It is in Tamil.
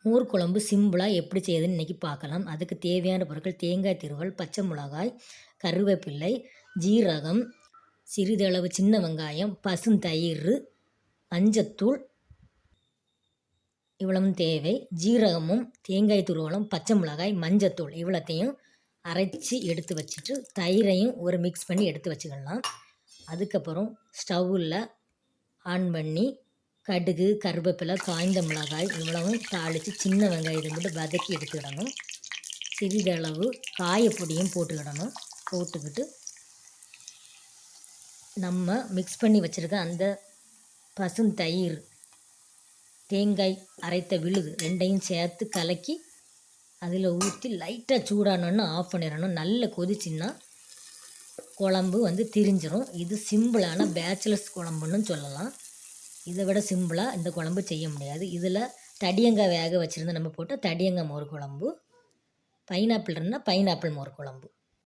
மோர் குழம்பு சிம்பிளாக எப்படி செய்யுதுன்னு இன்றைக்கி பார்க்கலாம். அதுக்கு தேவையான பொருட்கள்: தேங்காய் துருவல், பச்சை மிளகாய், கருவேப்பிலை, ஜீரகம், சிறிதளவு சின்ன வெங்காயம், பசுந்தயிர், மஞ்சத்தூள், இவ்வளவும் தேவை. ஜீரகமும் தேங்காய் துருவலும் பச்சை மிளகாய் மஞ்சத்தூள் இவ்வளோத்தையும் அரைச்சி எடுத்து வச்சுட்டு தயிரையும் ஒரு மிக்ஸ் பண்ணி எடுத்து வச்சுக்கலாம். அதுக்கப்புறம் ஸ்டவ்வில் ஆன் பண்ணி கடுகு, கருவேப்பிலை, காய்ந்த மிளகாய் இவ்வளவும் தாளித்து சின்ன வெங்காயத்தை மட்டும் வதக்கி எடுத்துக்கிடணும். சிறிதளவு காயப்பொடியும் போட்டுக்கிடணும். போட்டுக்கிட்டு நம்ம மிக்ஸ் பண்ணி வச்சுருக்க அந்த பசுந்தயிர், தேங்காய் அரைத்த விழுது ரெண்டையும் சேர்த்து கலக்கி அதில் ஊற்றி லைட்டாக சூடானோன்னு ஆஃப் பண்ணிடணும். நல்லா கொதிச்சின்னா குழம்பு திரிஞ்சிரும். இது சிம்பிளான பேச்சுலர்ஸ் குழம்புன்னு சொல்லலாம். இதை விட சிம்பிளாக இந்த குழம்பு செய்ய முடியாது. இதில் தடியங்காய் வேக வச்சுருந்து நம்ம போட்டால் தடியங்காய் மோர் குழம்பு, பைனாப்பிள் இருந்தால் பைனாப்பிள் மோர் குழம்பு.